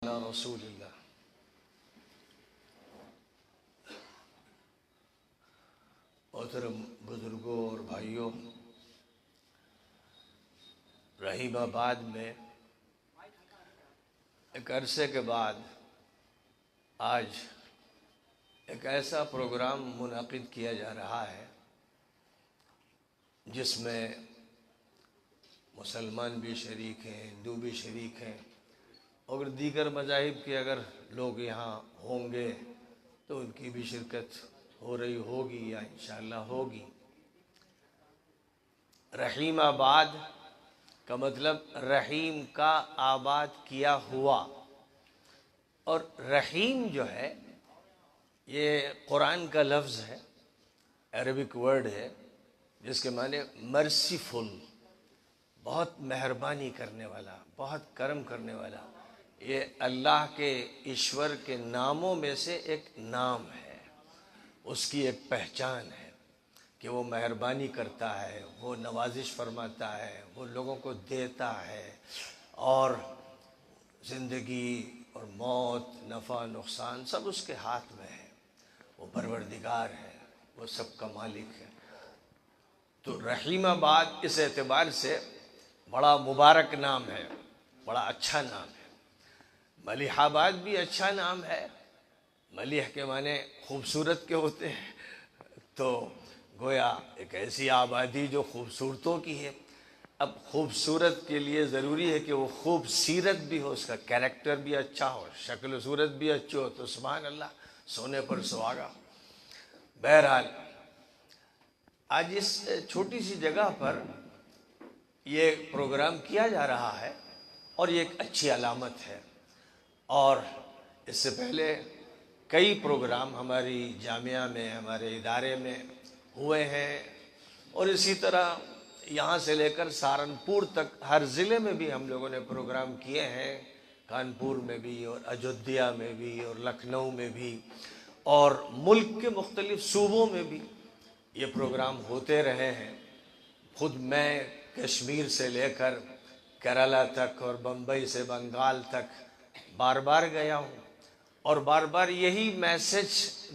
رسول اللہ۔ محترم بزرگوں اور بھائیوں، رحیم آباد میں ایک عرصے کے بعد آج ایک ایسا پروگرام منعقد کیا جا رہا ہے جس میں مسلمان بھی شریک ہیں، ہندو بھی شریک ہیں، اور دیگر مذاہب کے اگر لوگ یہاں ہوں گے تو ان کی بھی شرکت ہو رہی ہوگی یا انشاءاللہ ہوگی۔ رحیم آباد کا مطلب رحیم کا آباد کیا ہوا، اور رحیم جو ہے یہ قرآن کا لفظ ہے، عربک ورڈ ہے جس کے معنی مرسیفل، بہت مہربانی کرنے والا، بہت کرم کرنے والا۔ یہ اللہ کے ایشور کے ناموں میں سے ایک نام ہے، اس کی ایک پہچان ہے کہ وہ مہربانی کرتا ہے، وہ نوازش فرماتا ہے، وہ لوگوں کو دیتا ہے، اور زندگی اور موت، نفع نقصان سب اس کے ہاتھ میں ہے۔ وہ پروردگار ہے، وہ سب کا مالک ہے۔ تو رحیم آباد اس اعتبار سے بڑا مبارک نام ہے، بڑا اچھا نام ہے۔ ملیح آباد بھی اچھا نام ہے، ملیح کے معنی خوبصورت کے ہوتے ہیں، تو گویا ایک ایسی آبادی جو خوبصورتوں کی ہے۔ اب خوبصورت کے لیے ضروری ہے کہ وہ خوب سیرت بھی ہو، اس کا کیریکٹر بھی اچھا ہو، شکل و صورت بھی اچھی ہو، تو سبحان اللہ، سونے پر سہاگا۔ بہرحال آج اس چھوٹی سی جگہ پر یہ پروگرام کیا جا رہا ہے، اور یہ ایک اچھی علامت ہے۔ اور اس سے پہلے کئی پروگرام ہماری جامعہ میں، ہمارے ادارے میں ہوئے ہیں، اور اسی طرح یہاں سے لے کر سہارنپور تک ہر ضلع میں بھی ہم لوگوں نے پروگرام کیے ہیں، کانپور میں بھی اور اجودھیا میں بھی اور لکھنؤ میں بھی، اور ملک کے مختلف صوبوں میں بھی یہ پروگرام ہوتے رہے ہیں۔ خود میں کشمیر سے لے کر کیرالہ تک اور بمبئی سے بنگال تک بار بار گیا ہوں، اور بار بار یہی میسج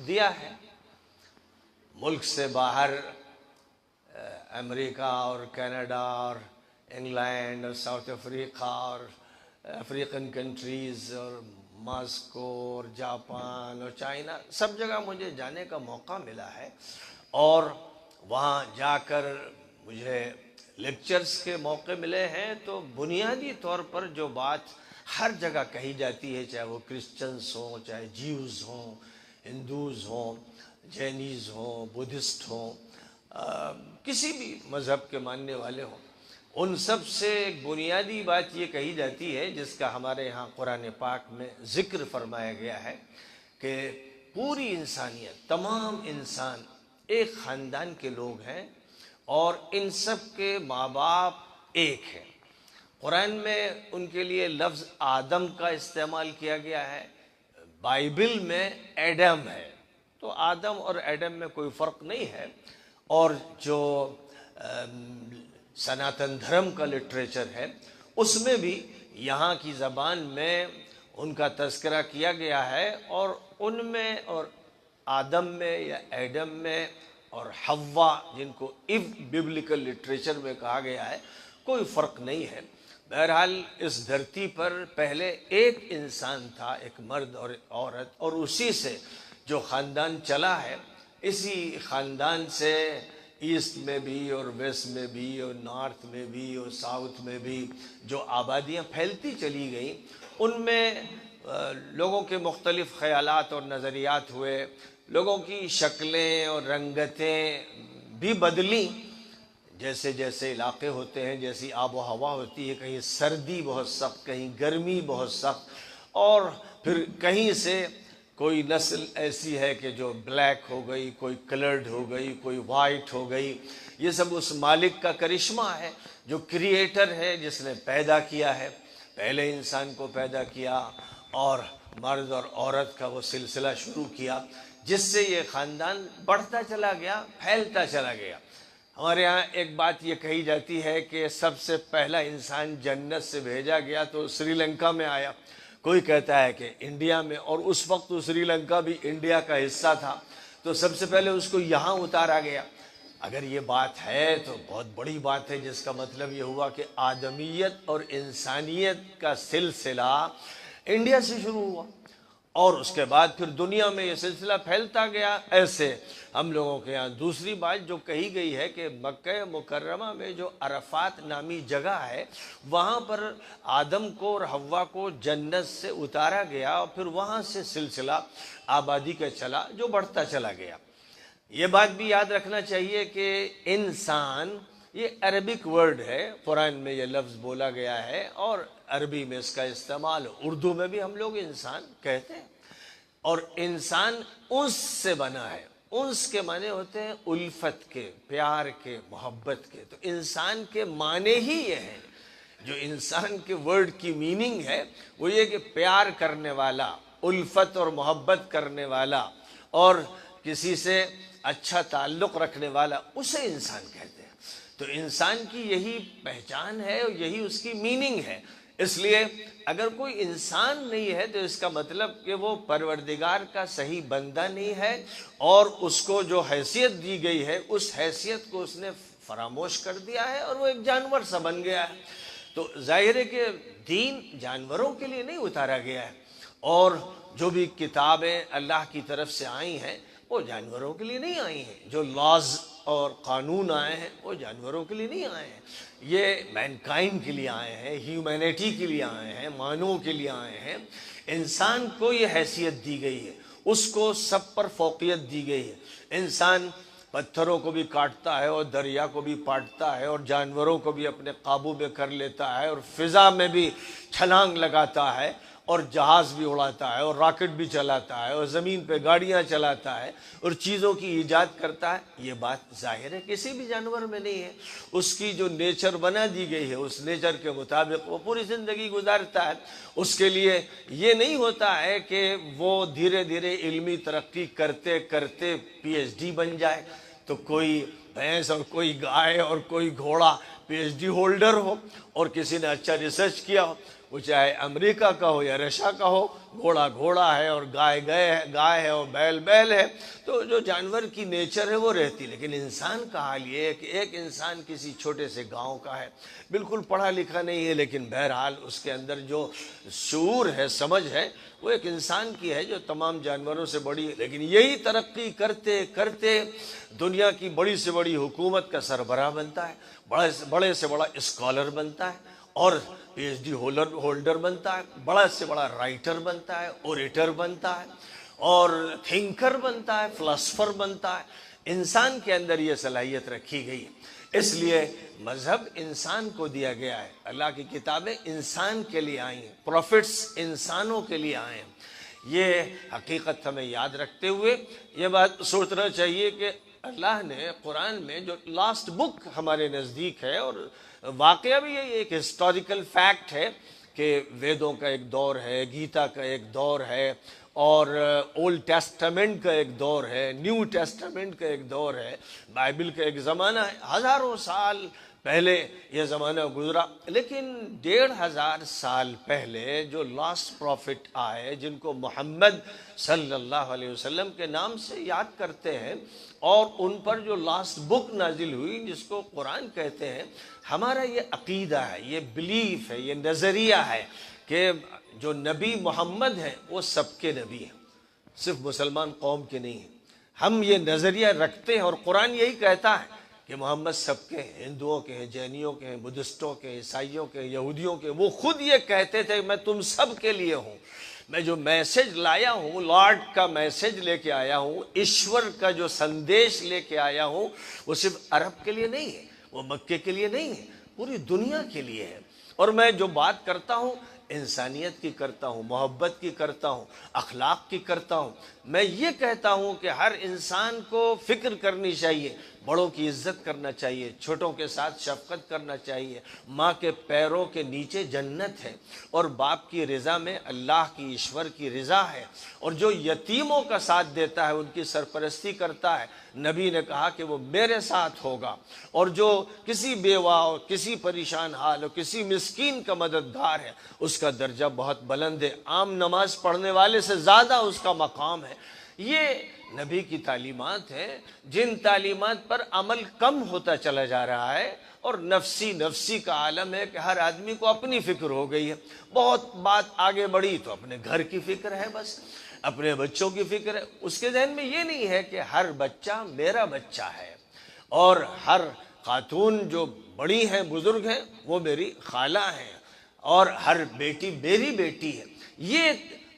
دیا ہے۔ ملک سے باہر امریکہ اور کینیڈا اور انگلینڈ اور ساؤتھ افریقہ اور افریقن کنٹریز اور ماسکو اور جاپان اور چائنا، سب جگہ مجھے جانے کا موقع ملا ہے، اور وہاں جا کر مجھے لیکچرز کے موقع ملے ہیں۔ تو بنیادی طور پر جو بات ہر جگہ کہی جاتی ہے، چاہے وہ کرسچنز ہوں، چاہے جیوز ہوں، ہندوز ہوں، جینیز ہوں، بدھسٹ ہوں، کسی بھی مذہب کے ماننے والے ہوں، ان سب سے ایک بنیادی بات یہ کہی جاتی ہے جس کا ہمارے ہاں قرآن پاک میں ذکر فرمایا گیا ہے کہ پوری انسانیت، تمام انسان ایک خاندان کے لوگ ہیں، اور ان سب کے ماں باپ ایک ہیں۔ قرآن میں ان کے لیے لفظ آدم کا استعمال کیا گیا ہے، بائبل میں ایڈم ہے، تو آدم اور ایڈم میں کوئی فرق نہیں ہے۔ اور جو سناتن دھرم کا لٹریچر ہے، اس میں بھی یہاں کی زبان میں ان کا تذکرہ کیا گیا ہے، اور ان میں اور آدم میں یا ایڈم میں اور حوا، جن کو ببلیکل لٹریچر میں کہا گیا ہے، کوئی فرق نہیں ہے۔ بہرحال اس دھرتی پر پہلے ایک انسان تھا، ایک مرد اور ایک عورت، اور اسی سے جو خاندان چلا ہے، اسی خاندان سے ایسٹ میں بھی اور ویسٹ میں بھی اور نارتھ میں بھی اور ساؤتھ میں بھی جو آبادیاں پھیلتی چلی گئیں، ان میں لوگوں کے مختلف خیالات اور نظریات ہوئے، لوگوں کی شکلیں اور رنگتیں بھی بدلیں، جیسے جیسے علاقے ہوتے ہیں، جیسی آب و ہوا ہوتی ہے، کہیں سردی بہت سخت، کہیں گرمی بہت سخت، اور پھر کہیں سے کوئی نسل ایسی ہے کہ جو بلیک ہو گئی، کوئی کلرڈ ہو گئی، کوئی وائٹ ہو گئی۔ یہ سب اس مالک کا کرشمہ ہے جو کریٹر ہے، جس نے پیدا کیا ہے، پہلے انسان کو پیدا کیا، اور مرد اور عورت کا وہ سلسلہ شروع کیا، جس سے یہ خاندان بڑھتا چلا گیا، پھیلتا چلا گیا۔ ہمارے ہاں ایک بات یہ کہی جاتی ہے کہ سب سے پہلا انسان جنت سے بھیجا گیا تو سری لنکا میں آیا، کوئی کہتا ہے کہ انڈیا میں، اور اس وقت تو سری لنکا بھی انڈیا کا حصہ تھا، تو سب سے پہلے اس کو یہاں اتارا گیا۔ اگر یہ بات ہے تو بہت بڑی بات ہے، جس کا مطلب یہ ہوا کہ آدمیت اور انسانیت کا سلسلہ انڈیا سے شروع ہوا، اور اس کے بعد پھر دنیا میں یہ سلسلہ پھیلتا گیا۔ ایسے ہم لوگوں کے یہاں دوسری بات جو کہی گئی ہے کہ مکہ مکرمہ میں جو عرفات نامی جگہ ہے، وہاں پر آدم کو اور حوا کو جنت سے اتارا گیا، اور پھر وہاں سے سلسلہ آبادی کا چلا جو بڑھتا چلا گیا۔ یہ بات بھی یاد رکھنا چاہیے کہ انسان یہ عربک ورڈ ہے، قرآن میں یہ لفظ بولا گیا ہے، اور عربی میں اس کا استعمال، اردو میں بھی ہم لوگ انسان کہتے ہیں، اور انسان انس سے بنا ہے۔ انس کے معنی ہوتے ہیں الفت کے، پیار کے، محبت کے۔ تو انسان کے معنی ہی یہ ہے، جو انسان کے ورڈ کی میننگ ہے وہ یہ کہ پیار کرنے والا، الفت اور محبت کرنے والا، اور کسی سے اچھا تعلق رکھنے والا، اسے انسان کہتے ہیں۔ تو انسان کی یہی پہچان ہے اور یہی اس کی میننگ ہے۔ اس لیے اگر کوئی انسان نہیں ہے تو اس کا مطلب کہ وہ پروردگار کا صحیح بندہ نہیں ہے، اور اس کو جو حیثیت دی گئی ہے اس حیثیت کو اس نے فراموش کر دیا ہے، اور وہ ایک جانور سا بن گیا ہے۔ تو ظاہر ہے کہ دین جانوروں کے لیے نہیں اتارا گیا ہے، اور جو بھی کتابیں اللہ کی طرف سے آئی ہیں وہ جانوروں کے لیے نہیں آئی ہیں، جو لاز اور قانون آئے ہیں وہ جانوروں کے لیے نہیں آئے ہیں، یہ مینکائنڈ کے لیے آئے ہیں، ہیومینٹی کے لیے آئے ہیں، مانو کے لیے آئے ہیں۔ انسان کو یہ حیثیت دی گئی ہے، اس کو سب پر فوقیت دی گئی ہے۔ انسان پتھروں کو بھی کاٹتا ہے، اور دریا کو بھی پاٹتا ہے، اور جانوروں کو بھی اپنے قابو میں کر لیتا ہے، اور فضا میں بھی چھلانگ لگاتا ہے، اور جہاز بھی اڑاتا ہے، اور راکٹ بھی چلاتا ہے، اور زمین پہ گاڑیاں چلاتا ہے، اور چیزوں کی ایجاد کرتا ہے۔ یہ بات ظاہر ہے کسی بھی جانور میں نہیں ہے۔ اس کی جو نیچر بنا دی گئی ہے اس نیچر کے مطابق وہ پوری زندگی گزارتا ہے۔ اس کے لیے یہ نہیں ہوتا ہے کہ وہ دھیرے دھیرے علمی ترقی کرتے کرتے پی ایچ ڈی بن جائے، تو کوئی بھینس اور کوئی گائے اور کوئی گھوڑا پی ایچ ڈی ہولڈر ہو، اور کسی نے اچھا ریسرچ کیا ہو، وہ چاہے امریکہ کا ہو یا رشیا کا ہو، گھوڑا گھوڑا ہے اور گائے گائے ہے اور بیل بیل ہے۔ تو جو جانور کی نیچر ہے وہ رہتی، لیکن انسان کا حال یہ ہے کہ ایک انسان کسی چھوٹے سے گاؤں کا ہے، بالکل پڑھا لکھا نہیں ہے، لیکن بہرحال اس کے اندر جو شعور ہے، سمجھ ہے، وہ ایک انسان کی ہے جو تمام جانوروں سے بڑی ہے۔ لیکن یہی ترقی کرتے کرتے دنیا کی بڑی سے بڑی حکومت کا سربراہ بنتا ہے، بڑے سے بڑا اسکالر بنتا ہے، اور پی ایچ ڈی ہولڈر بنتا ہے، بڑا سے بڑا رائٹر بنتا ہے، اوریٹر بنتا ہے، اور تھنکر بنتا ہے، فلاسفر بنتا ہے۔ انسان کے اندر یہ صلاحیت رکھی گئی ہے۔ اس لیے مذہب انسان کو دیا گیا ہے، اللہ کی کتابیں انسان کے لیے آئی ہیں، پروفٹس انسانوں کے لیے آئے ہیں۔ یہ حقیقت ہمیں یاد رکھتے ہوئے یہ بات سوچنا چاہیے کہ اللہ نے قرآن میں جو لاسٹ بک ہمارے نزدیک ہے، اور واقعہ بھی یہ ایک ہسٹوریکل فیکٹ ہے کہ ویدوں کا ایک دور ہے، گیتا کا ایک دور ہے، اور اولڈ ٹیسٹمنٹ کا ایک دور ہے، نیو ٹیسٹمنٹ کا ایک دور ہے، بائبل کا ایک زمانہ ہے۔ ہزاروں سال پہلے یہ زمانہ گزرا، لیکن 1500 سال پہلے جو لاسٹ پروفٹ آئے، جن کو محمد صلی اللہ علیہ وسلم کے نام سے یاد کرتے ہیں، اور ان پر جو لاسٹ بک نازل ہوئی جس کو قرآن کہتے ہیں، ہمارا یہ عقیدہ ہے، یہ بلیف ہے، یہ نظریہ ہے کہ جو نبی محمد ہیں وہ سب کے نبی ہیں، صرف مسلمان قوم کے نہیں ہیں۔ ہم یہ نظریہ رکھتے ہیں، اور قرآن یہی کہتا ہے کہ محمد سب کے ہیں، ہندوؤں کے ہیں، جینیوں کے ہیں، بدھسٹوں کے، عیسائیوں کے، یہودیوں کے۔ وہ خود یہ کہتے تھے میں تم سب کے لیے ہوں، میں جو میسج لایا ہوں، لارڈ کا میسج لے کے آیا ہوں، ایشور کا جو سندیش لے کے آیا ہوں، وہ صرف عرب کے لیے نہیں ہے، وہ مکے کے لیے نہیں ہے، پوری دنیا کے لیے ہے۔ اور میں جو بات کرتا ہوں انسانیت کی کرتا ہوں، محبت کی کرتا ہوں، اخلاق کی کرتا ہوں۔ میں یہ کہتا ہوں کہ ہر انسان کو فکر کرنی چاہیے بڑوں کی عزت کرنا چاہیے، چھوٹوں کے ساتھ شفقت کرنا چاہیے۔ ماں کے پیروں کے نیچے جنت ہے، اور باپ کی رضا میں اللہ کی، ایشور کی رضا ہے۔ اور جو یتیموں کا ساتھ دیتا ہے، ان کی سرپرستی کرتا ہے، نبی نے کہا کہ وہ میرے ساتھ ہوگا۔ اور جو کسی بیوہ اور کسی پریشان حال اور کسی مسکین کا مددگار ہے، اس کا درجہ بہت بلند ہے، عام نماز پڑھنے والے سے زیادہ اس کا مقام ہے۔ یہ نبی کی تعلیمات ہیں، جن تعلیمات پر عمل کم ہوتا چلا جا رہا ہے، اور نفسی کا عالم ہے کہ ہر آدمی کو اپنی فکر ہو گئی ہے۔ بہت بات آگے بڑھی تو اپنے گھر کی فکر ہے، بس اپنے بچوں کی فکر ہے۔ اس کے ذہن میں یہ نہیں ہے کہ ہر بچہ میرا بچہ ہے، اور ہر خاتون جو بڑی ہیں، بزرگ ہیں، وہ میری خالہ ہیں، اور ہر بیٹی میری بیٹی ہے۔ یہ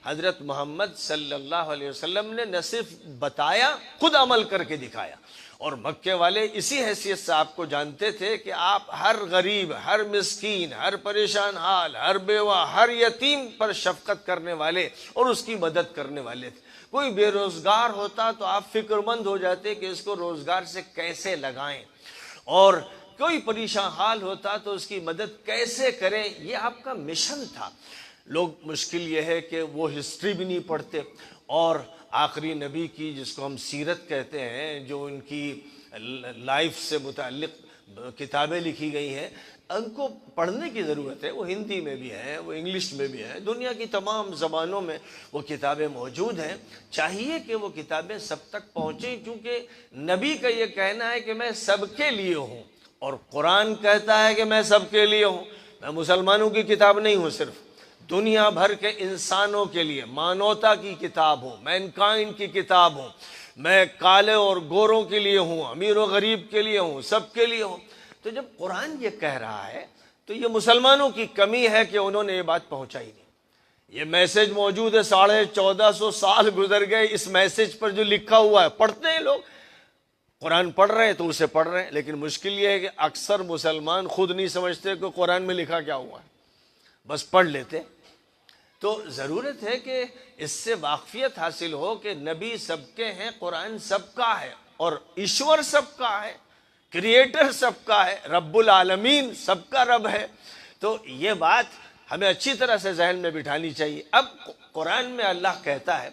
حضرت محمد صلی اللہ علیہ وسلم نے نہ صرف بتایا، خود عمل کر کے دکھایا۔ اور مکے والے اسی حیثیت سے آپ کو جانتے تھے کہ آپ ہر غریب، ہر مسکین، ہر پریشان حال، ہر بیوہ، ہر یتیم پر شفقت کرنے والے اور اس کی مدد کرنے والے تھے۔ کوئی بے روزگار ہوتا تو آپ فکر مند ہو جاتے کہ اس کو روزگار سے کیسے لگائیں، اور کوئی پریشان حال ہوتا تو اس کی مدد کیسے کریں، یہ آپ کا مشن تھا۔ لوگ مشکل یہ ہے کہ وہ ہسٹری بھی نہیں پڑھتے، اور آخری نبی کی، جس کو ہم سیرت کہتے ہیں، جو ان کی لائف سے متعلق کتابیں لکھی گئی ہیں، ان کو پڑھنے کی ضرورت ہے۔ وہ ہندی میں بھی ہیں، وہ انگلش میں بھی ہیں، دنیا کی تمام زبانوں میں وہ کتابیں موجود ہیں۔ چاہیے کہ وہ کتابیں سب تک پہنچیں، کیونکہ نبی کا یہ کہنا ہے کہ میں سب کے لیے ہوں، اور قرآن کہتا ہے کہ میں سب کے لیے ہوں۔ میں مسلمانوں کی کتاب نہیں ہوں، صرف دنیا بھر کے انسانوں کے لیے مانوتا کی کتاب ہوں، مینکائنڈ کی کتاب ہوں۔ میں کالے اور گوروں کے لیے ہوں، امیر و غریب کے لیے ہوں، سب کے لیے ہوں۔ تو جب قرآن یہ کہہ رہا ہے تو یہ مسلمانوں کی کمی ہے کہ انہوں نے یہ بات پہنچائی نہیں۔ یہ میسج موجود ہے، 1450 سال گزر گئے، اس میسج پر جو لکھا ہوا ہے پڑھتے ہیں لوگ، قرآن پڑھ رہے ہیں تو اسے پڑھ رہے ہیں، لیکن مشکل یہ ہے کہ اکثر مسلمان خود نہیں سمجھتے کہ قرآن میں لکھا کیا ہوا ہے، بس پڑھ لیتے۔ تو ضرورت ہے کہ اس سے واقفیت حاصل ہو کہ نبی سب کے ہیں، قرآن سب کا ہے، اور ایشور سب کا ہے، کریٹر سب کا ہے، رب العالمین سب کا رب ہے۔ تو یہ بات ہمیں اچھی طرح سے ذہن میں بٹھانی چاہیے۔ اب قرآن میں اللہ کہتا ہے،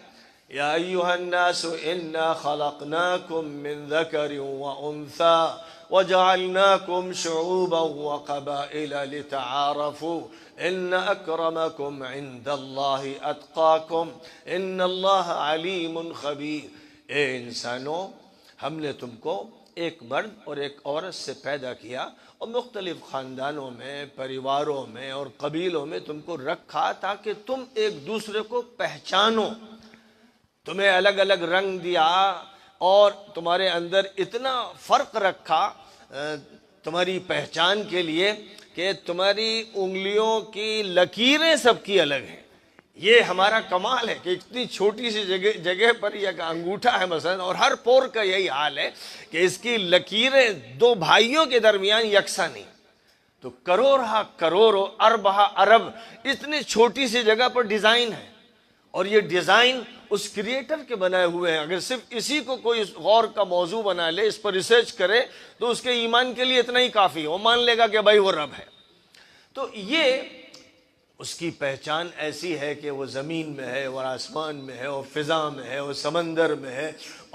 یا ایھا الناس انا خلقناکم من ذکر وانثی وجعلناکم شعوبا وقبائل لتعارفوا ان اکرمکم عند اللہ اتقاکم ان اللہ علیم خبیر۔ اے انسانوں، ہم نے تم کو ایک مرد اور ایک عورت سے پیدا کیا، اور مختلف خاندانوں میں، پریواروں میں اور قبیلوں میں تم کو رکھا تاکہ تم ایک دوسرے کو پہچانو۔ تمہیں الگ الگ رنگ دیا، اور تمہارے اندر اتنا فرق رکھا تمہاری پہچان کے لیے کہ تمہاری انگلیوں کی لکیریں سب کی الگ ہیں۔ یہ ہمارا کمال ہے کہ اتنی چھوٹی سی جگہ پر یہ انگوٹھا ہے مثلا، اور ہر پور کا یہی حال ہے کہ اس کی لکیریں دو بھائیوں کے درمیان یکساں نہیں۔ تو کروڑہ کروڑ، اربہ ارب اتنی چھوٹی سی جگہ پر ڈیزائن ہے، اور یہ ڈیزائن اس کریٹر کے بنائے ہوئے ہیں۔ اگر صرف اسی کو کوئی غور کا موضوع بنا لے، اس پر ریسرچ کرے، تو اس کے ایمان کے لیے اتنا ہی کافی ہے، وہ مان لے گا کہ بھائی وہ رب ہے۔ تو یہ اس کی پہچان ایسی ہے کہ وہ زمین میں ہے، وہ آسمان میں ہے، وہ فضا میں ہے، وہ سمندر میں ہے،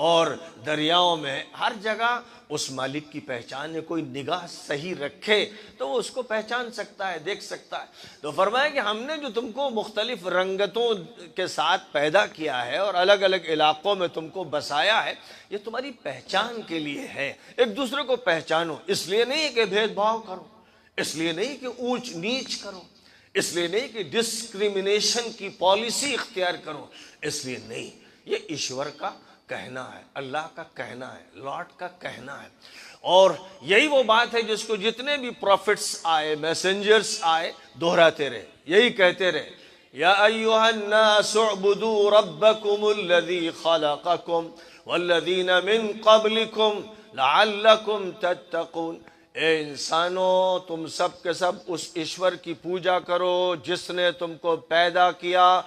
اور دریاؤں میں ہے، ہر جگہ اس مالک کی پہچان ہے۔ کوئی نگاہ صحیح رکھے تو وہ اس کو پہچان سکتا ہے، دیکھ سکتا ہے۔ تو فرمایا کہ ہم نے جو تم کو مختلف رنگتوں کے ساتھ پیدا کیا ہے اور الگ الگ علاقوں میں تم کو بسایا ہے، یہ تمہاری پہچان کے لیے ہے۔ ایک دوسرے کو پہچانو، اس لیے نہیں کہ بھید بھاؤ کرو، اس لیے نہیں کہ اونچ نیچ کرو، اس لیے نہیں کہ ڈسکریمنیشن کی پالیسی اختیار کرو، اس لیے نہیں۔ یہ ایشور کا کہنا ہے، اللہ کا کہنا ہے، لارڈ کا کہنا ہے۔ اور یہی وہ بات ہے جس کو جتنے بھی پروفٹس آئے، میسنجرز آئے، دہراتے رہے، یہی کہتے رہے، یا ایھا الناس اعبدوا ربکم الذی خلقکم والذین من قبلکم لعلکم تتقون۔ اے انسانوں، تم سب کے سب اس ایشور کی پوجا کرو جس نے تم کو پیدا کیا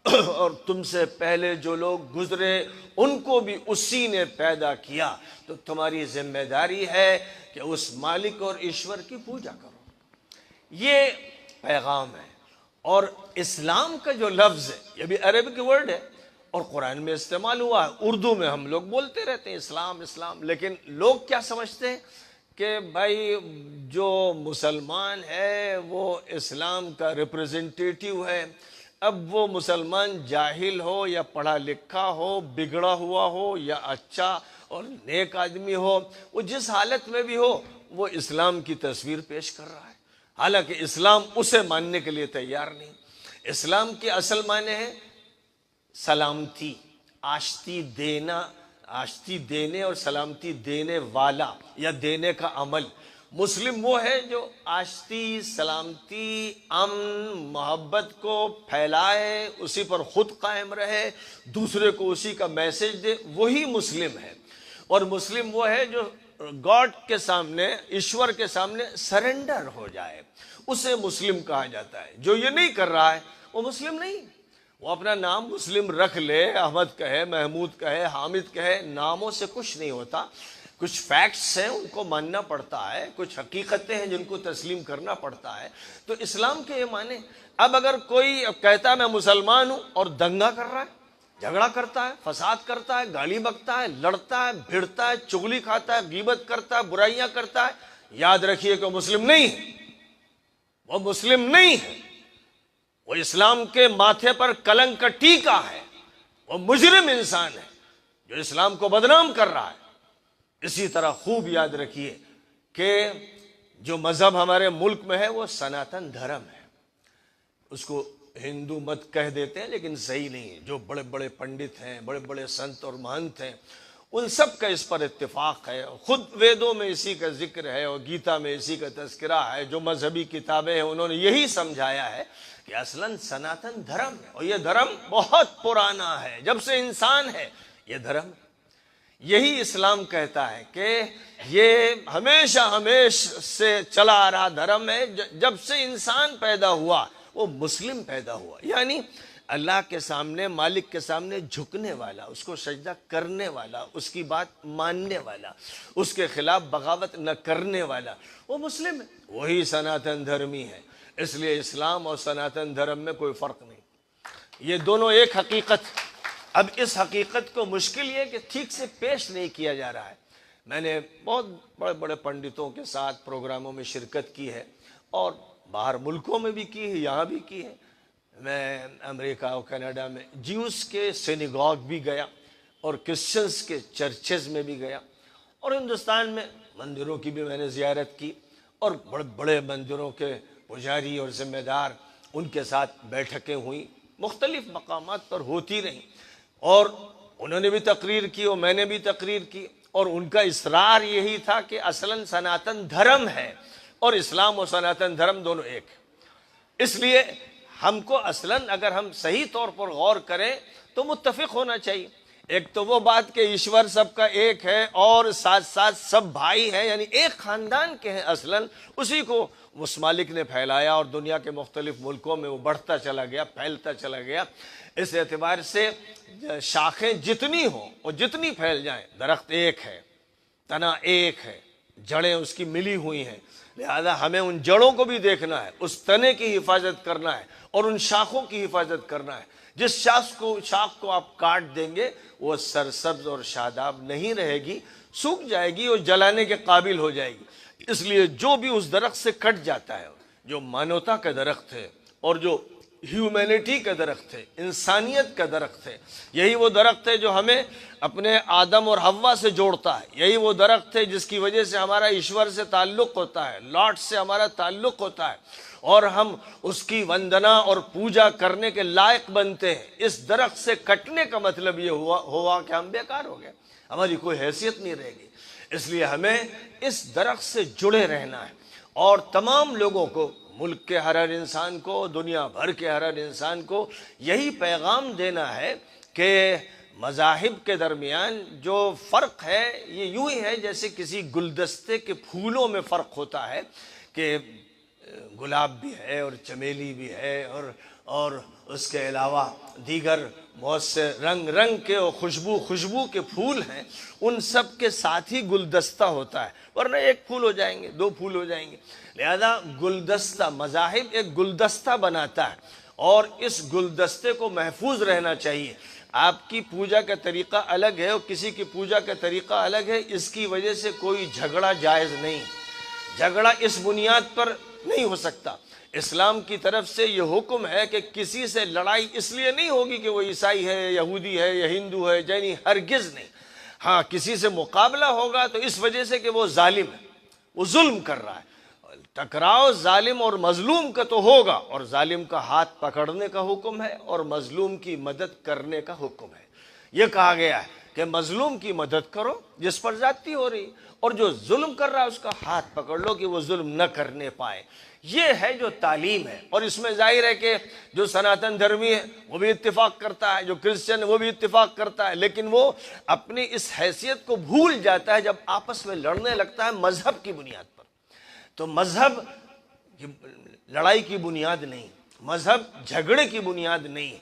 اور تم سے پہلے جو لوگ گزرے ان کو بھی اسی نے پیدا کیا، تو تمہاری ذمہ داری ہے کہ اس مالک اور ایشور کی پوجا کرو۔ یہ پیغام ہے۔ اور اسلام کا جو لفظ ہے یہ بھی عربک ورڈ ہے اور قرآن میں استعمال ہوا ہے۔ اردو میں ہم لوگ بولتے رہتے ہیں اسلام اسلام، لیکن لوگ کیا سمجھتے ہیں کہ بھائی جو مسلمان ہے وہ اسلام کا ریپرزنٹیٹیو ہے۔ اب وہ مسلمان جاہل ہو یا پڑھا لکھا ہو، بگڑا ہوا ہو یا اچھا اور نیک آدمی ہو، وہ جس حالت میں بھی ہو وہ اسلام کی تصویر پیش کر رہا ہے، حالانکہ اسلام اسے ماننے کے لیے تیار نہیں۔ اسلام کی اصل معنی ہے سلامتی، آشتی دینا، آشتی دینے اور سلامتی دینے والا یا دینے کا عمل۔ مسلم وہ ہے جو آشتی، سلامتی، امن، محبت کو پھیلائے، اسی پر خود قائم رہے، دوسرے کو اسی کا میسج دے، وہی مسلم ہے۔ اور مسلم وہ ہے جو گاڈ کے سامنے، ایشور کے سامنے سرنڈر ہو جائے، اسے مسلم کہا جاتا ہے۔ جو یہ نہیں کر رہا ہے وہ مسلم نہیں۔ وہ اپنا نام مسلم رکھ لے، احمد کہے، محمود کہے، حامد کہے، ناموں سے کچھ نہیں ہوتا۔ کچھ فیکٹس ہیں ان کو ماننا پڑتا ہے، کچھ حقیقتیں ہیں جن کو تسلیم کرنا پڑتا ہے۔ تو اسلام کے یہ معنی۔ اب اگر کوئی کہتا ہے میں مسلمان ہوں اور دنگا کر رہا ہے، جھگڑا کرتا ہے، فساد کرتا ہے، گالی بکتا ہے، لڑتا ہے، بھیڑتا ہے، چغلی کھاتا ہے، غیبت کرتا ہے، برائیاں کرتا ہے، یاد رکھیے کہ مسلم نہیں ہے، وہ مسلم نہیں ہے، وہ اسلام کے ماتھے پر کلنک کا ٹیکا ہے، وہ مجرم انسان ہے جو اسلام کو بدنام کر رہا ہے۔ اسی طرح خوب یاد رکھیے کہ جو مذہب ہمارے ملک میں ہے وہ سناتن دھرم ہے۔ اس کو ہندو مت کہہ دیتے ہیں لیکن صحیح نہیں ہے۔ جو بڑے بڑے پنڈت ہیں، بڑے بڑے سنت اور مہنت ہیں، ان سب کا اس پر اتفاق ہے۔ خود ویدوں میں اسی کا ذکر ہے اور گیتا میں اسی کا تذکرہ ہے۔ جو مذہبی کتابیں ہیں انہوں نے یہی سمجھایا ہے کہ اصلاً سناتن دھرم ہے، اور یہ دھرم بہت پرانا ہے، جب سے انسان ہے یہ دھرم۔ یہی اسلام کہتا ہے کہ یہ ہمیشہ سے چلا آ رہا دھرم ہے، جب سے انسان پیدا ہوا وہ مسلم پیدا ہوا، یعنی اللہ کے سامنے، مالک کے سامنے جھکنے والا، اس کو سجدہ کرنے والا، اس کی بات ماننے والا، اس کے خلاف بغاوت نہ کرنے والا، وہ مسلم ہے، وہی سناتن دھرمی ہے۔ اس لیے اسلام اور سناتن دھرم میں کوئی فرق نہیں، یہ دونوں ایک حقیقت۔ اب اس حقیقت کو مشکل یہ کہ ٹھیک سے پیش نہیں کیا جا رہا ہے۔ میں نے بہت بڑے بڑے پنڈتوں کے ساتھ پروگراموں میں شرکت کی ہے، اور باہر ملکوں میں بھی کی ہے، یہاں بھی کی ہے۔ میں امریکہ اور کینیڈا میں جیوز کے سینیگاگ بھی گیا اور کرسچنز کے چرچز میں بھی گیا، اور ہندوستان میں مندروں کی بھی میں نے زیارت کی، اور بڑے بڑے مندروں کے پجاری اور ذمہ دار، ان کے ساتھ بیٹھکیں ہوئیں، مختلف مقامات پر ہوتی رہیں، اور انہوں نے بھی تقریر کی اور میں نے بھی تقریر کی، اور ان کا اصرار یہی تھا کہ اصلاً سناتن دھرم ہے اور اسلام اور سناتن دھرم دونوں ایک ہے۔ اس لیے ہم کو اصلاً اگر ہم صحیح طور پر غور کریں تو متفق ہونا چاہیے۔ ایک تو وہ بات کہ ایشور سب کا ایک ہے اور ساتھ ساتھ سب بھائی ہیں، یعنی ایک خاندان کے ہیں اصلاً، اسی کو اس مالک نے پھیلایا اور دنیا کے مختلف ملکوں میں وہ بڑھتا چلا گیا، پھیلتا چلا گیا۔ اس اعتبار سے شاخیں جتنی ہوں اور جتنی پھیل جائیں، درخت ایک ہے، تنا ایک ہے، جڑیں اس کی ملی ہوئی ہیں، لہذا ہمیں ان جڑوں کو بھی دیکھنا ہے، اس تنے کی حفاظت کرنا ہے اور ان شاخوں کی حفاظت کرنا ہے۔ جس شاخ کو آپ کاٹ دیں گے وہ سرسبز اور شاداب نہیں رہے گی، سوکھ جائے گی اور جلانے کے قابل ہو جائے گی۔ اس لیے جو بھی اس درخت سے کٹ جاتا ہے، جو مانوتا کا درخت ہے اور جو ہیومینٹی کا درخت ہے، انسانیت کا درخت ہے، یہی وہ درخت ہے جو ہمیں اپنے آدم اور حوا سے جوڑتا ہے، یہی وہ درخت ہے جس کی وجہ سے ہمارا ایشور سے تعلق ہوتا ہے، لاٹ سے ہمارا تعلق ہوتا ہے، اور ہم اس کی وندنا اور پوجا کرنے کے لائق بنتے ہیں۔ اس درخت سے کٹنے کا مطلب یہ ہوا کہ ہم بیکار ہو گئے، ہماری کوئی حیثیت نہیں رہے گی۔ اس لیے ہمیں اس درخت سے جڑے رہنا ہے، اور تمام لوگوں کو، ملک کے ہر انسان کو، دنیا بھر کے ہر انسان کو یہی پیغام دینا ہے کہ مذاہب کے درمیان جو فرق ہے یہ یوں ہی ہے جیسے کسی گلدستے کے پھولوں میں فرق ہوتا ہے، کہ گلاب بھی ہے اور چمیلی بھی ہے اور اس کے علاوہ دیگر بہت سے رنگ رنگ کے اور خوشبو کے پھول ہیں، ان سب کے ساتھ ہی گلدستہ ہوتا ہے، ورنہ ایک پھول ہو جائیں گے، دو پھول ہو جائیں گے۔ لہذا گلدستہ، مذاہب ایک گلدستہ بناتا ہے، اور اس گلدستے کو محفوظ رہنا چاہیے۔ آپ کی پوجا کا طریقہ الگ ہے اور کسی کی پوجا کا طریقہ الگ ہے، اس کی وجہ سے کوئی جھگڑا جائز نہیں، جھگڑا اس بنیاد پر نہیں ہو سکتا۔ اسلام کی طرف سے یہ حکم ہے کہ کسی سے لڑائی اس لیے نہیں ہوگی کہ وہ عیسائی ہے، یہودی ہے یا ہندو ہے، جینی، ہرگز نہیں۔ ہاں کسی سے مقابلہ ہوگا تو اس وجہ سے کہ وہ ظالم ہے، وہ ظلم کر رہا ہے۔ ٹکراؤ ظالم اور مظلوم کا تو ہوگا، اور ظالم کا ہاتھ پکڑنے کا حکم ہے اور مظلوم کی مدد کرنے کا حکم ہے۔ یہ کہا گیا ہے کہ مظلوم کی مدد کرو جس پر زیادتی ہو رہی، اور جو ظلم کر رہا ہے اس کا ہاتھ پکڑ لو کہ وہ ظلم نہ کرنے پائے۔ یہ ہے جو تعلیم ہے، اور اس میں ظاہر ہے کہ جو سناتن دھرمی ہے وہ بھی اتفاق کرتا ہے، جو کرسچن ہے وہ بھی اتفاق کرتا ہے، لیکن وہ اپنی اس حیثیت کو بھول جاتا ہے جب آپس میں لڑنے لگتا ہے مذہب کی بنیاد پر۔ تو مذہب لڑائی کی بنیاد نہیں، مذہب جھگڑے کی بنیاد نہیں،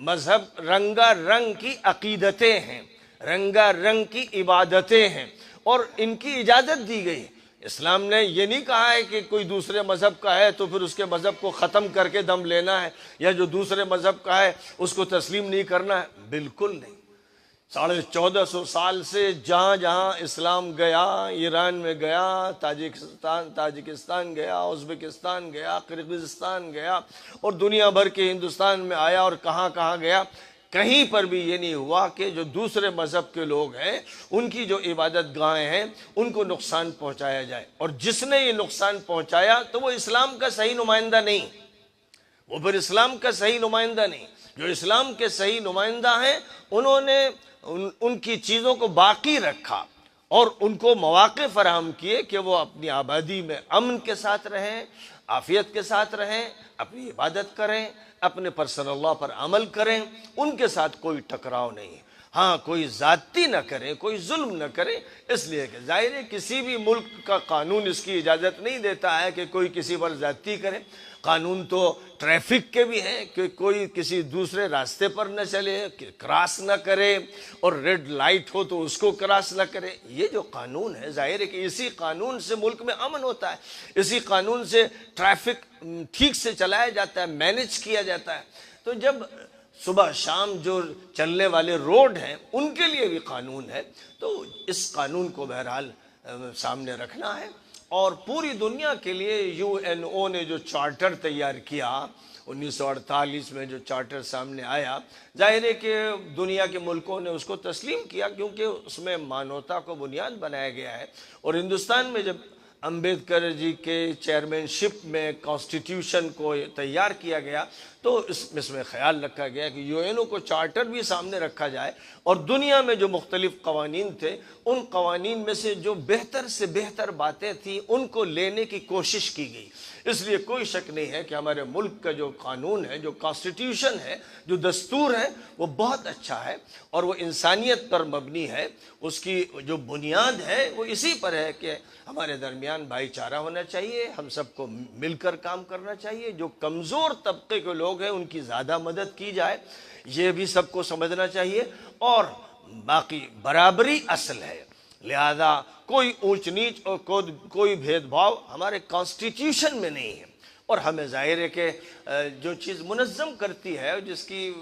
مذہب رنگا رنگ کی عقیدتیں ہیں، رنگا رنگ کی عبادتیں ہیں، اور ان کی اجازت دی گئی۔ اسلام نے یہ نہیں کہا ہے کہ کوئی دوسرے مذہب کا ہے تو پھر اس کے مذہب کو ختم کر کے دم لینا ہے، یا جو دوسرے مذہب کا ہے اس کو تسلیم نہیں کرنا ہے، بالکل نہیں۔ 1450 سال سے جہاں جہاں اسلام گیا، ایران میں گیا، تاجکستان گیا، ازبکستان گیا، قرغیزستان گیا، اور دنیا بھر کے ہندوستان میں آیا، اور کہاں کہاں گیا، کہیں پر بھی یہ نہیں ہوا کہ جو دوسرے مذہب کے لوگ ہیں ان کی جو عبادت گاہیں ہیں ان کو نقصان پہنچایا جائے، اور جس نے یہ نقصان پہنچایا تو وہ اسلام کا صحیح نمائندہ نہیں، وہ پھر اسلام کا صحیح نمائندہ نہیں۔ جو اسلام کے صحیح نمائندہ ہیں انہوں نے ان کی چیزوں کو باقی رکھا اور ان کو مواقع فراہم کیے کہ وہ اپنی آبادی میں امن کے ساتھ رہیں، عافیت کے ساتھ رہیں، اپنی عبادت کریں، اپنے پرسنل اللہ پر عمل کریں، ان کے ساتھ کوئی ٹکراؤ نہیں۔ ہاں کوئی زیادتی نہ کرے، کوئی ظلم نہ کرے، اس لیے کہ ظاہر ہے کسی بھی ملک کا قانون اس کی اجازت نہیں دیتا ہے کہ کوئی کسی پر زیادتی کرے۔ قانون تو ٹریفک کے بھی ہیں کہ کوئی کسی دوسرے راستے پر نہ چلے، کراس نہ کرے، اور ریڈ لائٹ ہو تو اس کو کراس نہ کرے۔ یہ جو قانون ہے ظاہر ہے کہ اسی قانون سے ملک میں امن ہوتا ہے، اسی قانون سے ٹریفک ٹھیک سے چلایا جاتا ہے، مینیج کیا جاتا ہے۔ تو جب صبح شام جو چلنے والے روڈ ہیں ان کے لیے بھی قانون ہے، تو اس قانون کو بہرحال سامنے رکھنا ہے۔ اور پوری دنیا کے لیے یو این او نے جو چارٹر تیار کیا 1948 میں، جو چارٹر سامنے آیا، ظاہر ہے کہ دنیا کے ملکوں نے اس کو تسلیم کیا، کیونکہ اس میں مانوتا کو بنیاد بنایا گیا ہے۔ اور ہندوستان میں جب امبیڈکر جی کے چیئرمین شپ میں کانسٹیٹیوشن کو تیار کیا گیا تو اس میں خیال رکھا گیا کہ یو این او کو چارٹر بھی سامنے رکھا جائے، اور دنیا میں جو مختلف قوانین تھے ان قوانین میں سے جو بہتر سے بہتر باتیں تھیں ان کو لینے کی کوشش کی گئی۔ اس لیے کوئی شک نہیں ہے کہ ہمارے ملک کا جو قانون ہے، جو کانسٹیٹیوشن ہے، جو دستور ہے، وہ بہت اچھا ہے، اور وہ انسانیت پر مبنی ہے۔ اس کی جو بنیاد ہے وہ اسی پر ہے کہ ہمارے درمیان بھائی چارہ ہونا چاہیے، ہم سب کو مل کر کام کرنا چاہیے، جو کمزور طبقے کے لوگ ہیں ان کی زیادہ مدد کی جائے، یہ بھی سب کو سمجھنا چاہیے، اور باقی برابری اصل ہے۔ لہذا کوئی اونچ نیچ اور کوئی بھید بھاؤ ہمارے کانسٹیٹیوشن میں نہیں ہے، اور ہمیں ظاہر ہے کہ جو چیز منظم کرتی ہے، جس کی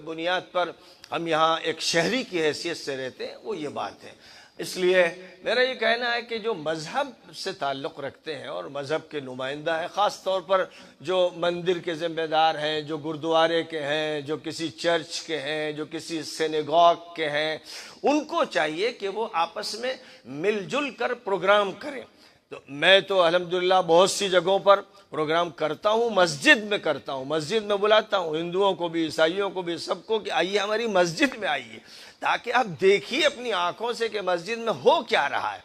بنیاد پر ہم یہاں ایک شہری کی حیثیت سے رہتے ہیں، وہ یہ بات ہے۔ اس لیے میرا یہ کہنا ہے کہ جو مذہب سے تعلق رکھتے ہیں اور مذہب کے نمائندہ ہیں، خاص طور پر جو مندر کے ذمہ دار ہیں، جو گردوارے کے ہیں، جو کسی چرچ کے ہیں، جو کسی سینیگاگ کے ہیں، ان کو چاہیے کہ وہ آپس میں مل جل کر پروگرام کریں۔ تو میں تو الحمدللہ بہت سی جگہوں پر پروگرام کرتا ہوں، مسجد میں کرتا ہوں، مسجد میں بلاتا ہوں ہندوؤں کو بھی، عیسائیوں کو بھی، سب کو کہ آئیے ہماری مسجد میں آئیے، تاکہ آپ دیکھیے اپنی آنکھوں سے کہ مسجد میں ہو کیا رہا ہے۔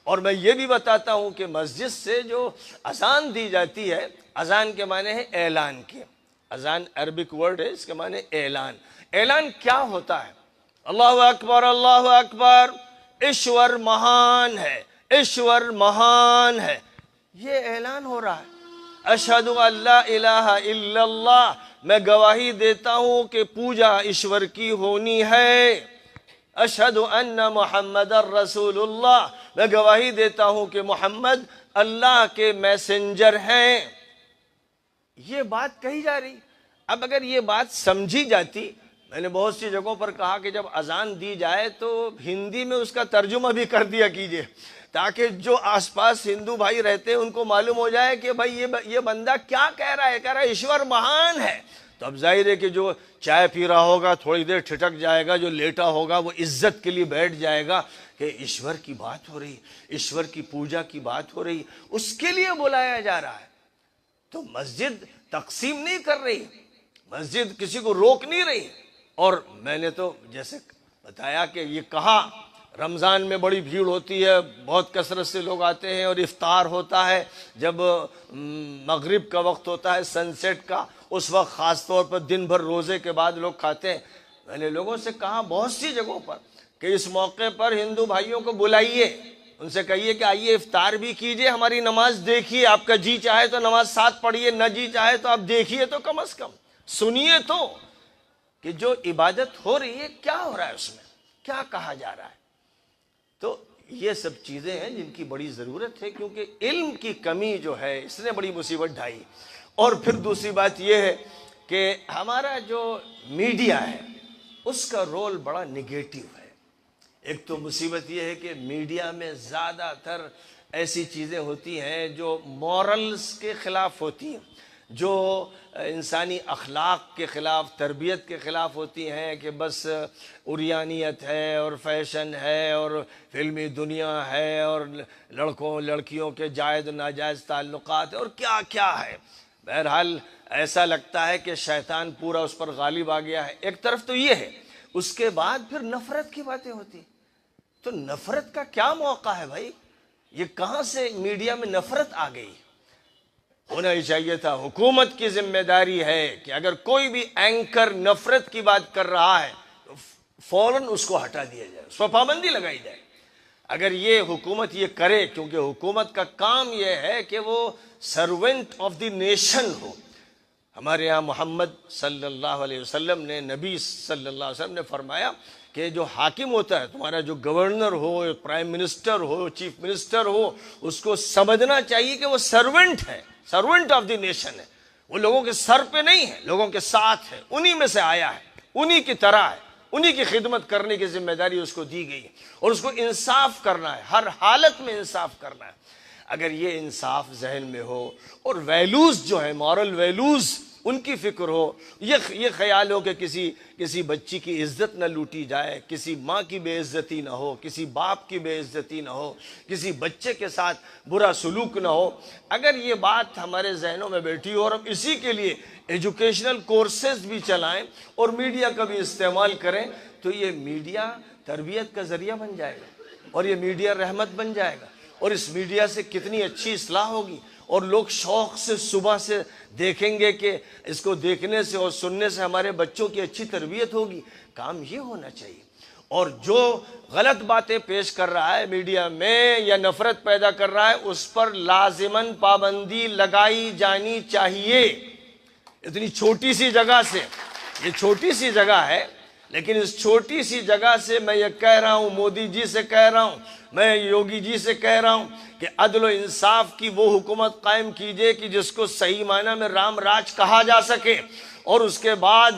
اور میں یہ بھی بتاتا ہوں کہ مسجد سے جو اذان دی جاتی ہے، اذان کے معنی ہے اعلان کے، اذان عربک ورڈ ہے، اس کے معنی اعلان۔ اعلان کیا ہوتا ہے؟ اللہ اکبر، اللہ اکبر، ایشور مہان ہے، ایشور مہان ہے، یہ اعلان ہو رہا ہے۔ اشہد ان لا الہ الا اللہ، میں گواہی دیتا ہوں کہ پوجا ایشور کی ہونی ہے، اشہد ان محمد الرسول اللہ، میں گواہی دیتا ہوں کہ محمد اللہ کے میسنجر ہیں۔ یہ بات کہی جا رہی۔ اب اگر یہ بات سمجھی جاتی، میں نے بہت سی جگہوں پر کہا کہ جب اذان دی جائے تو ہندی میں اس کا ترجمہ بھی کر دیا کیجئے، تاکہ جو آس پاس ہندو بھائی رہتے ہیں ان کو معلوم ہو جائے کہ بھائی یہ بندہ کیا کہہ رہا ہے، کہہ رہا ہے ایشور مہان ہے۔ تو اب ظاہر ہے کہ جو چائے پی رہا ہوگا تھوڑی دیر ٹھٹک جائے گا، جو لیٹا ہوگا وہ عزت کے لیے بیٹھ جائے گا کہ ایشور کی بات ہو رہی، ایشور کی پوجا کی بات ہو رہی، اس کے لیے بلایا جا رہا ہے۔ تو مسجد تقسیم نہیں کر رہی، مسجد کسی کو روک نہیں رہی۔ اور میں نے تو جیسے بتایا کہ یہ کہا رمضان میں بڑی بھیڑ ہوتی ہے، بہت کثرت سے لوگ آتے ہیں، اور افطار ہوتا ہے جب مغرب کا وقت ہوتا ہے، سن سیٹ کا، اس وقت خاص طور پر دن بھر روزے کے بعد لوگ کھاتے ہیں۔ میں نے لوگوں سے کہا بہت سی جگہوں پر کہ اس موقع پر ہندو بھائیوں کو بلائیے، ان سے کہیے کہ آئیے افطار بھی کیجئے، ہماری نماز دیکھیے، آپ کا جی چاہے تو نماز ساتھ پڑھیے، نہ جی چاہے تو آپ دیکھیے، تو کم از کم سنیے تو کہ جو عبادت ہو رہی ہے کیا ہو رہا ہے، اس میں کیا کہا جا رہا ہے۔ تو یہ سب چیزیں ہیں جن کی بڑی ضرورت ہے، کیونکہ علم کی کمی جو ہے اس نے بڑی مصیبت ڈھائی۔ اور پھر دوسری بات یہ ہے کہ ہمارا جو میڈیا ہے اس کا رول بڑا نگیٹو ہے۔ ایک تو مصیبت یہ ہے کہ میڈیا میں زیادہ تر ایسی چیزیں ہوتی ہیں جو مورلز کے خلاف ہوتی ہیں، جو انسانی اخلاق کے خلاف، تربیت کے خلاف ہوتی ہیں، کہ بس عریانیت ہے اور فیشن ہے اور فلمی دنیا ہے اور لڑکوں لڑکیوں کے جائز ناجائز تعلقات ہیں اور کیا کیا ہے۔ بہرحال ایسا لگتا ہے کہ شیطان پورا اس پر غالب آ گیا ہے۔ ایک طرف تو یہ ہے، اس کے بعد پھر نفرت کی باتیں ہوتی ہیں۔ تو نفرت کا کیا موقع ہے بھائی؟ یہ کہاں سے میڈیا میں نفرت آ گئی؟ ہونا ہی چاہیے تھا، حکومت کی ذمہ داری ہے کہ اگر کوئی بھی اینکر نفرت کی بات کر رہا ہے تو فوراً اس کو ہٹا دیا جائے، اس پر پابندی لگائی جائے۔ اگر یہ حکومت یہ کرے، کیونکہ حکومت کا کام یہ ہے کہ وہ سرونٹ آف دی نیشن ہو۔ ہمارے ہاں محمد صلی اللہ علیہ وسلم نے، نبی صلی اللہ علیہ وسلم نے فرمایا کہ جو حاکم ہوتا ہے، تمہارا جو گورنر ہو، پرائم منسٹر ہو، چیف منسٹر ہو، اس کو سمجھنا چاہیے کہ وہ سرونٹ ہے، سرونٹ آف دی نیشن ہے۔ وہ لوگوں کے سر پہ نہیں ہے، لوگوں کے ساتھ ہے، انہی میں سے آیا ہے، انہی کی طرح ہے، انہی کی خدمت کرنے کی ذمہ داری اس کو دی گئی ہے، اور اس کو انصاف کرنا ہے، ہر حالت میں انصاف کرنا ہے۔ اگر یہ انصاف ذہن میں ہو اور ویلیوز جو ہے، مورل ویلیوز، ان کی فکر ہو، یہ خیال ہو کہ کسی بچی کی عزت نہ لوٹی جائے، کسی ماں کی بے عزتی نہ ہو، کسی باپ کی بے عزتی نہ ہو، کسی بچے کے ساتھ برا سلوک نہ ہو، اگر یہ بات ہمارے ذہنوں میں بیٹھی ہو اور ہم اسی کے لیے ایجوکیشنل کورسز بھی چلائیں اور میڈیا کا بھی استعمال کریں، تو یہ میڈیا تربیت کا ذریعہ بن جائے گا، اور یہ میڈیا رحمت بن جائے گا، اور اس میڈیا سے کتنی اچھی اصلاح ہوگی، اور لوگ شوق سے صبح سے دیکھیں گے کہ اس کو دیکھنے سے اور سننے سے ہمارے بچوں کی اچھی تربیت ہوگی۔ کام یہ ہونا چاہیے۔ اور جو غلط باتیں پیش کر رہا ہے میڈیا میں یا نفرت پیدا کر رہا ہے، اس پر لازماً پابندی لگائی جانی چاہیے۔ اتنی چھوٹی سی جگہ سے، یہ چھوٹی سی جگہ ہے، لیکن اس چھوٹی سی جگہ سے میں یہ کہہ رہا ہوں، مودی جی سے کہہ رہا ہوں، میں یوگی جی سے کہہ رہا ہوں کہ عدل و انصاف کی وہ حکومت قائم کیجئے کہ جس کو صحیح معنی میں رام راج کہا جا سکے، اور اس کے بعد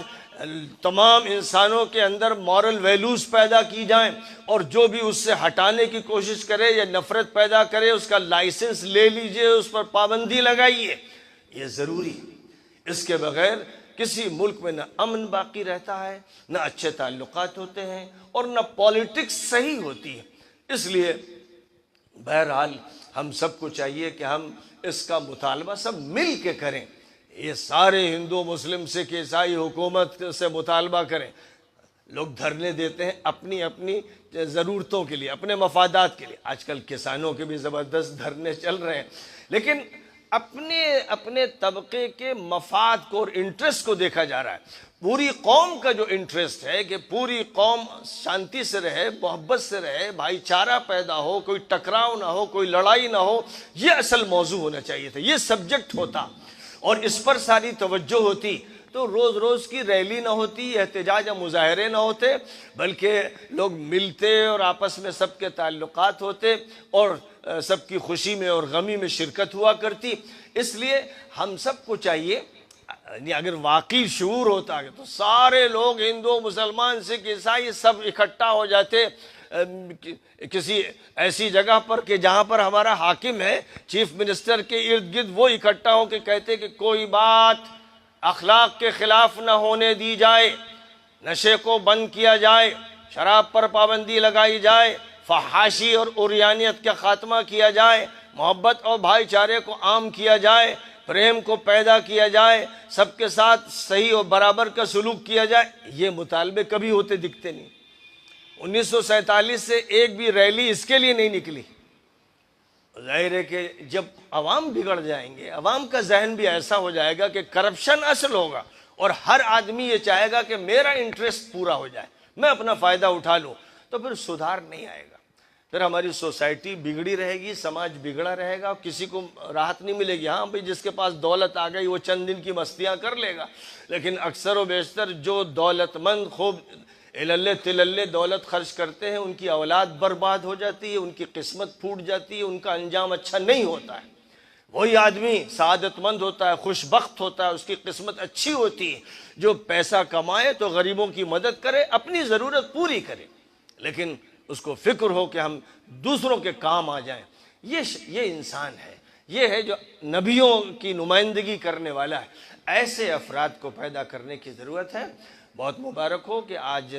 تمام انسانوں کے اندر مورل ویلیوز پیدا کی جائیں، اور جو بھی اس سے ہٹانے کی کوشش کرے یا نفرت پیدا کرے اس کا لائسنس لے لیجئے، اس پر پابندی لگائیے۔ یہ ضروری ہے۔ اس کے بغیر کسی ملک میں نہ امن باقی رہتا ہے، نہ اچھے تعلقات ہوتے ہیں، اور نہ پالیٹکس صحیح ہوتی ہے۔ اس لیے بہرحال ہم سب کو چاہیے کہ ہم اس کا مطالبہ سب مل کے کریں۔ یہ سارے ہندو مسلم سکھ عیسائی حکومت سے مطالبہ کریں۔ لوگ دھرنے دیتے ہیں اپنی اپنی ضرورتوں کے لیے، اپنے مفادات کے لیے۔ آج کل کسانوں کے بھی زبردست دھرنے چل رہے ہیں، لیکن اپنے طبقے کے مفاد کو اور انٹرسٹ کو دیکھا جا رہا ہے۔ پوری قوم کا جو انٹرسٹ ہے کہ پوری قوم شانتی سے رہے، محبت سے رہے، بھائی چارہ پیدا ہو، کوئی ٹکراؤ نہ ہو، کوئی لڑائی نہ ہو، یہ اصل موضوع ہونا چاہیے تھا، یہ سبجیکٹ ہوتا اور اس پر ساری توجہ ہوتی تو روز روز کی ریلی نہ ہوتی، احتجاج یا مظاہرے نہ ہوتے، بلکہ لوگ ملتے اور آپس میں سب کے تعلقات ہوتے اور سب کی خوشی میں اور غمی میں شرکت ہوا کرتی۔ اس لیے ہم سب کو چاہیے، اگر واقعی شعور ہوتا ہے تو سارے لوگ، ہندو، مسلمان، سکھ، عیسائی، سب اکٹھا ہو جاتے کسی ایسی جگہ پر کہ جہاں پر ہمارا حاکم ہے، چیف منسٹر کے ارد گرد وہ اکٹھا ہو کے کہتے کہ کوئی بات اخلاق کے خلاف نہ ہونے دی جائے، نشے کو بند کیا جائے، شراب پر پابندی لگائی جائے، فحاشی اور عریانیت کا خاتمہ کیا جائے، محبت اور بھائی چارے کو عام کیا جائے، پریم کو پیدا کیا جائے، سب کے ساتھ صحیح اور برابر کا سلوک کیا جائے۔ یہ مطالبے کبھی ہوتے دکھتے نہیں۔ 1947 سے ایک بھی ریلی اس کے لیے نہیں نکلی۔ ظاہر ہے کہ جب عوام بگڑ جائیں گے، عوام کا ذہن بھی ایسا ہو جائے گا کہ کرپشن اصل ہوگا اور ہر آدمی یہ چاہے گا کہ میرا انٹرسٹ پورا ہو جائے، میں اپنا فائدہ اٹھا لوں، تو پھر سدھار نہیں آئے گا، پھر ہماری سوسائٹی بگڑی رہے گی، سماج بگڑا رہے گا، کسی کو راحت نہیں ملے گی۔ ہاں بھئی، جس کے پاس دولت آ گئی وہ چند دن کی مستیاں کر لے گا، لیکن اکثر و بیشتر جو دولت مند خوب اللے تللے دولت خرچ کرتے ہیں، ان کی اولاد برباد ہو جاتی ہے، ان کی قسمت پھوٹ جاتی ہے، ان کا انجام اچھا نہیں ہوتا ہے۔ وہی آدمی سعادت مند ہوتا ہے، خوش بخت ہوتا ہے، اس کی قسمت اچھی ہوتی ہے جو پیسہ کمائے تو غریبوں کی مدد کرے، اپنی ضرورت پوری کرے، لیکن اس کو فکر ہو کہ ہم دوسروں کے کام آ جائیں۔ یہ انسان ہے، یہ ہے جو نبیوں کی نمائندگی کرنے والا ہے۔ ایسے افراد کو پیدا کرنے کی ضرورت ہے۔ بہت مبارک ہو کہ آج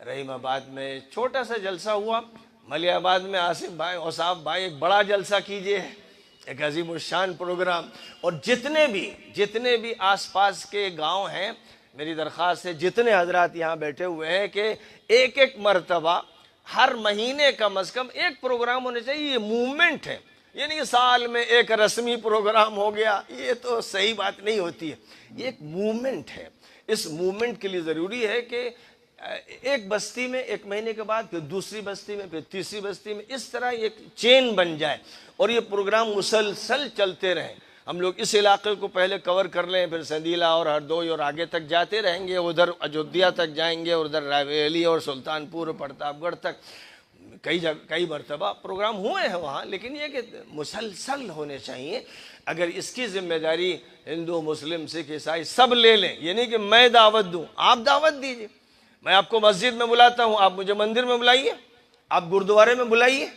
رحیم آباد میں چھوٹا سا جلسہ ہوا، ملیح آباد میں آصف بھائی، اوصاف بھائی ایک بڑا جلسہ کیجئے، ایک عظیم الشان پروگرام، اور جتنے بھی آس پاس کے گاؤں ہیں، میری درخواست ہے جتنے حضرات یہاں بیٹھے ہوئے ہیں کہ ایک مرتبہ ہر مہینے کم از کم ایک پروگرام ہونے چاہیے۔ یہ موومنٹ ہے، یعنی سال میں ایک رسمی پروگرام ہو گیا، یہ تو صحیح بات نہیں ہوتی ہے، یہ ایک موومنٹ ہے۔ اس موومنٹ کے لیے ضروری ہے کہ ایک بستی میں ایک مہینے کے بعد، پھر دوسری بستی میں، پھر تیسری بستی میں، اس طرح ایک چین بن جائے اور یہ پروگرام مسلسل چلتے رہیں۔ ہم لوگ اس علاقے کو پہلے کور کر لیں، پھر سندیلہ اور ہردوئی اور آگے تک جاتے رہیں گے، ادھر اجودھیا تک جائیں گے، اور ادھر رائے بریلی اور سلطان پور اور پرتاپ گڑھ تک کئی مرتبہ پروگرام ہوئے ہیں وہاں، لیکن یہ کہ مسلسل ہونے چاہیے۔ اگر اس کی ذمہ داری ہندو، مسلم، سکھ، عیسائی سب لے لیں، یہ نہیں کہ میں دعوت دوں، آپ دعوت دیجئے، میں آپ کو مسجد میں بلاتا ہوں، آپ مجھے مندر میں بلائیے، آپ گردوارے میں بلائیے،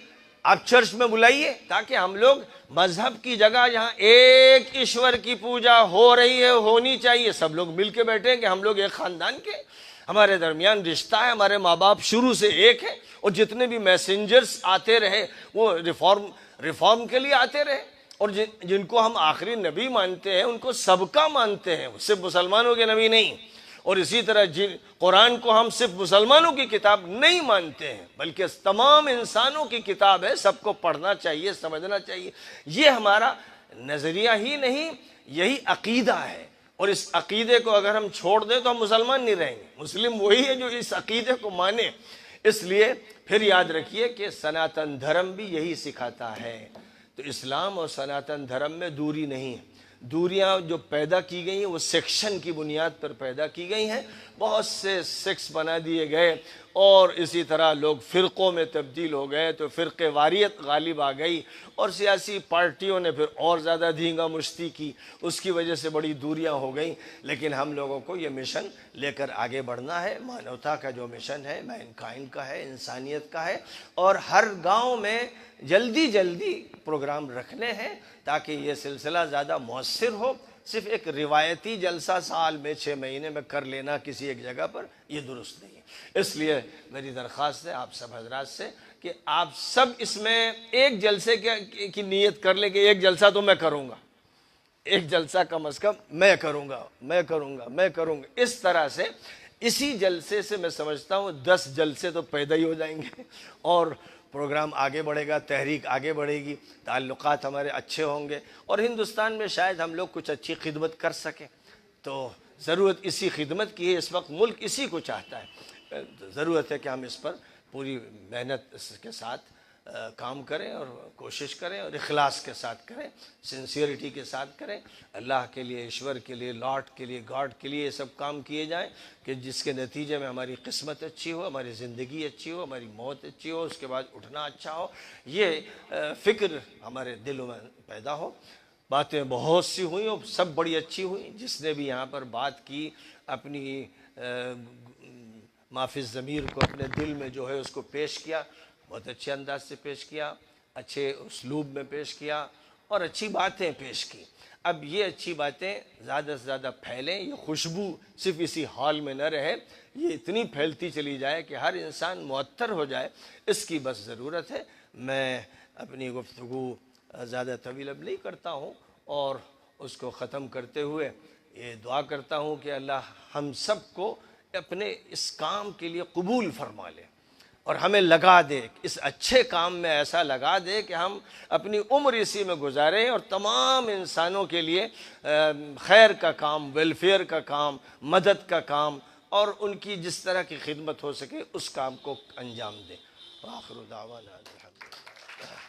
آپ چرچ میں بلائیے، تاکہ ہم لوگ مذہب کی جگہ جہاں ایک ایشور کی پوجا ہو رہی ہے، ہونی چاہیے، سب لوگ مل کے بیٹھیں کہ ہم لوگ ایک خاندان کے، ہمارے درمیان رشتہ ہے، ہمارے ماں باپ شروع سے ایک ہے، اور جتنے بھی میسنجرز آتے رہے وہ ریفارم کے لیے آتے رہے، اور جن کو ہم آخری نبی مانتے ہیں ان کو سب کا مانتے ہیں، صرف مسلمانوں کے نبی نہیں۔ اور اسی طرح قرآن کو ہم صرف مسلمانوں کی کتاب نہیں مانتے ہیں، بلکہ تمام انسانوں کی کتاب ہے، سب کو پڑھنا چاہیے، سمجھنا چاہیے۔ یہ ہمارا نظریہ ہی نہیں، یہی عقیدہ ہے، اور اس عقیدے کو اگر ہم چھوڑ دیں تو ہم مسلمان نہیں رہیں گے۔ مسلم وہی ہے جو اس عقیدے کو مانے۔ اس لیے پھر یاد رکھیے کہ سناتن دھرم بھی یہی سکھاتا ہے۔ تو اسلام اور سناتن دھرم میں دوری نہیں ہے۔ دوریاں جو پیدا کی گئی ہیں وہ سیکشن کی بنیاد پر پیدا کی گئی ہیں، بہت سے سیکس بنا دیے گئے، اور اسی طرح لوگ فرقوں میں تبدیل ہو گئے، تو فرقے واریت غالب آ گئی، اور سیاسی پارٹیوں نے پھر اور زیادہ دھینگا مشتی کی، اس کی وجہ سے بڑی دوریاں ہو گئیں۔ لیکن ہم لوگوں کو یہ مشن لے کر آگے بڑھنا ہے، مانوتا کا جو مشن ہے، مینکائنڈ کا ہے، انسانیت کا ہے، اور ہر گاؤں میں جلدی پروگرام رکھنے ہیں تاکہ یہ سلسلہ زیادہ مؤثر ہو۔ صرف ایک روایتی جلسہ سال میں 6 مہینے میں کر لینا کسی ایک جگہ پر، یہ درست نہیں ہے۔ اس لیے میری درخواست ہے آپ سب حضرات سے کہ آپ سب اس میں ایک جلسے کی نیت کر لیں کہ ایک جلسہ تو میں کروں گا، ایک جلسہ کم از کم میں کروں گا۔ اس طرح سے اسی جلسے سے میں سمجھتا ہوں 10 جلسے تو پیدا ہی ہو جائیں گے، اور پروگرام آگے بڑھے گا، تحریک آگے بڑھے گی، تعلقات ہمارے اچھے ہوں گے، اور ہندوستان میں شاید ہم لوگ کچھ اچھی خدمت کر سکیں۔ تو ضرورت اسی خدمت کی ہے، اس وقت ملک اسی کو چاہتا ہے۔ ضرورت ہے کہ ہم اس پر پوری محنت کے ساتھ کام کریں اور کوشش کریں اور اخلاص کے ساتھ کریں، سنسیئرٹی کے ساتھ کریں، اللہ کے لیے، ایشور کے لیے، لاٹ کے لیے، گاڈ کے لیے یہ سب کام کیے جائیں کہ جس کے نتیجے میں ہماری قسمت اچھی ہو، ہماری زندگی اچھی ہو، ہماری موت اچھی ہو، اس کے بعد اٹھنا اچھا ہو، یہ فکر ہمارے دلوں میں پیدا ہو۔ باتیں بہت سی ہوئیں اور سب بڑی اچھی ہوئیں۔ جس نے بھی یہاں پر بات کی اپنی مافی الضمیر کو، اپنے دل میں جو ہے اس کو پیش کیا، بہت اچھے انداز سے پیش کیا، اچھے اسلوب میں پیش کیا اور اچھی باتیں پیش کی۔ اب یہ اچھی باتیں زیادہ سے زیادہ پھیلیں، یہ خوشبو صرف اسی ہال میں نہ رہے، یہ اتنی پھیلتی چلی جائے کہ ہر انسان معطر ہو جائے، اس کی بس ضرورت ہے۔ میں اپنی گفتگو زیادہ طویل اب نہیں کرتا ہوں، اور اس کو ختم کرتے ہوئے یہ دعا کرتا ہوں کہ اللہ ہم سب کو اپنے اس کام کے لیے قبول فرما لے اور ہمیں لگا دے، اس اچھے کام میں ایسا لگا دے کہ ہم اپنی عمر اسی میں گزاریں اور تمام انسانوں کے لیے خیر کا کام، ویلفیئر کا کام، مدد کا کام اور ان کی جس طرح کی خدمت ہو سکے اس کام کو انجام دیں۔ وآخر دعوانا الحمدللہ۔